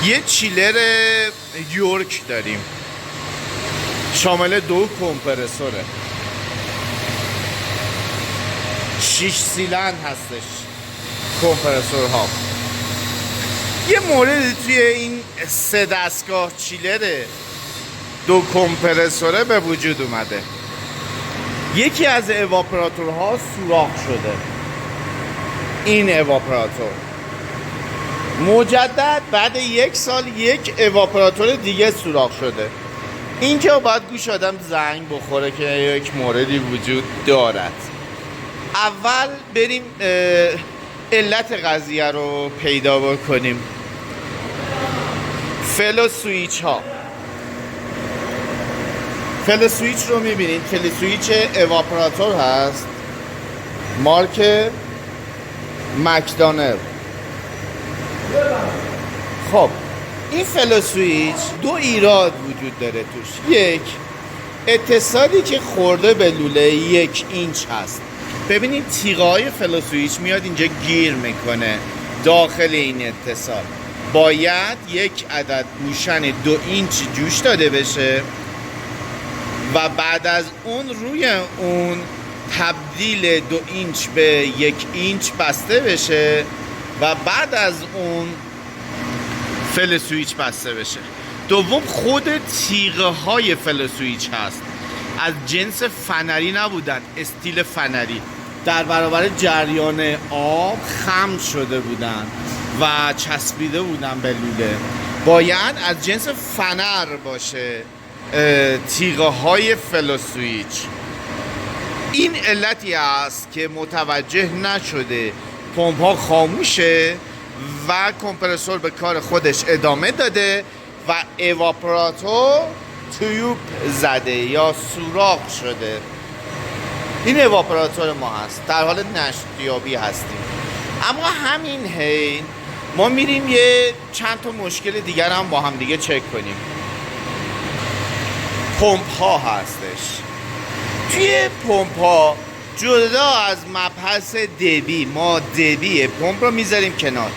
یه چیلر یورک داریم شامل 2 کمپرسوره، 6 سیلندر هستش کمپرسورها. یه موردی توی این 3 دستگاه چیلر 2 کمپرسوره به وجود اومده. یکی از اواپراتورها سوراخ شده. این اواپراتور مجدد بعد 1 سال یک اواپراتور دیگه سوراخ شده. اینجا باید گوش آدم زنگ بخوره که یک موردی وجود دارد. اول بریم علت قضیه رو پیدا بکنیم. فل سویچ ها، فل سویچ رو میبینید. فل سویچ اواپراتور هست مارک مکدانل. خب این فل سویچ 2 ایراد وجود داره توش. یک، اتصالی که خورده به لوله 1 اینچ هست. ببینید تیغه های فل سویچ میاد اینجا گیر میکنه داخل این اتصال. باید یک عدد گوشن 2 اینچ جوش داده بشه و بعد از اون روی اون تبدیل 2 اینچ به 1 اینچ بسته بشه و بعد از اون فل سویچ بسته بشه. دوم، خود تیغه های فل سویچ هست از جنس فنری نبودن، استیل فنری، در برابر جریان آب خم شده بودن و چسبیده بودن به لوله. باید از جنس فنر باشه تیغه های فل سویچ. این علتی است که متوجه نشده پمپ ها خاموشه و کمپرسور به کار خودش ادامه داده و اواپراتور تیوب زده یا سوراخ شده. این اواپراتور ما هست، در حال نشتیابی هستیم. اما همین حین ما میریم یه چند تا مشکل دیگر هم با هم دیگه چک کنیم. پمپ ها هستش. توی پمپ ها جدا از مبحث دبی، ما دبی پمپ رو میذاریم کنار،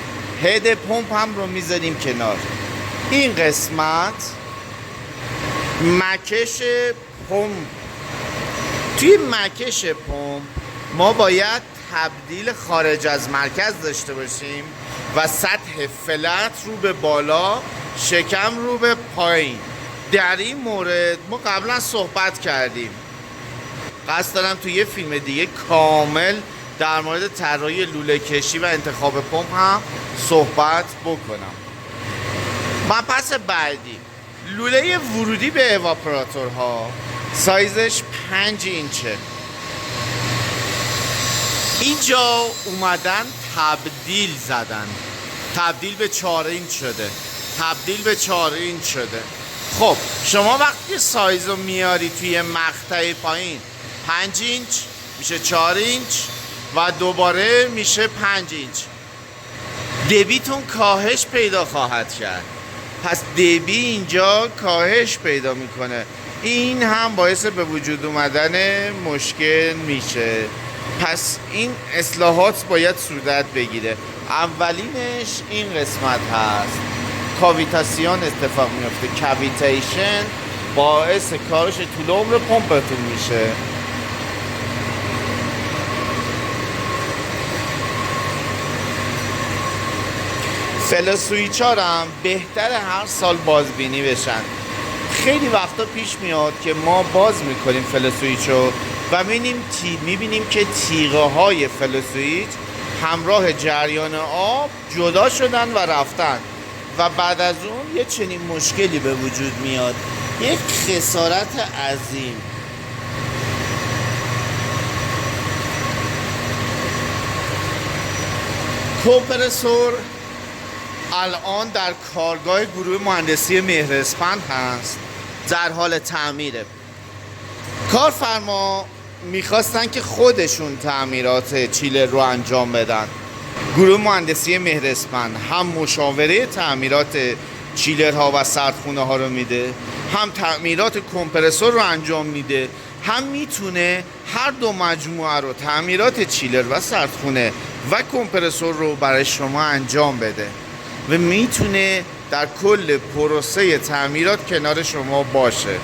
هد پمپ هم رو میذاریم کنار. این قسمت مکش پمپ. توی مکش پمپ ما باید تبدیل خارج از مرکز داشته باشیم و سطح فلت رو به بالا، شکم رو به پایین. در این مورد ما قبلا صحبت کردیم. قصد دارم توی یه فیلم دیگه کامل در مورد طراحی لوله کشی و انتخاب پمپ هم صحبت بکنم. مبحث بعدی، لوله ورودی به اواپراتورها سایزش 5 اینچه. اینجا اومدن تبدیل زدن، تبدیل به 4 اینچ شده، تبدیل به 4 اینچ شده. خب شما وقتی سایز رو میاری توی مقطع پایین 5 اینچ میشه 4 اینچ و دوباره میشه 5 اینچ. دبیتون کاهش پیدا خواهد کرد. پس دبی اینجا کاهش پیدا میکنه. این هم باعث به وجود اومدن مشکل میشه. پس این اصلاحات باید صورت بگیره. اولینش این قسمت هست، کاویتاسیون اتفاق میفته. کاویتیشن باعث کاهش طول عمر پمپتون میشه. فل سویچ ها هم بهتر هر سال بازبینی بشن. خیلی وقتا پیش میاد که ما باز میکنیم فل سویچ رو و میبینیم که تیغه های فل سویچ همراه جریان آب جدا شدن و رفتن و بعد از اون یه چنین مشکلی به وجود میاد. یک خسارت عظیم. کمپرسور الان در کارگاه گروه مهندسی مهراسپند هست، در حال تعمیره. کارفرما میخواستن که خودشون تعمیرات چیلر رو انجام بدن. گروه مهندسی مهراسپند هم مشاوره تعمیرات چیلرها و سردخونه ها رو میده، هم تعمیرات کمپرسور رو انجام میده، هم میتونه هر دو مجموعه رو، تعمیرات چیلر و سردخونه و کمپرسور رو برای شما انجام بده. و میتونه در کل پروسه تعمیرات کنار شما باشه.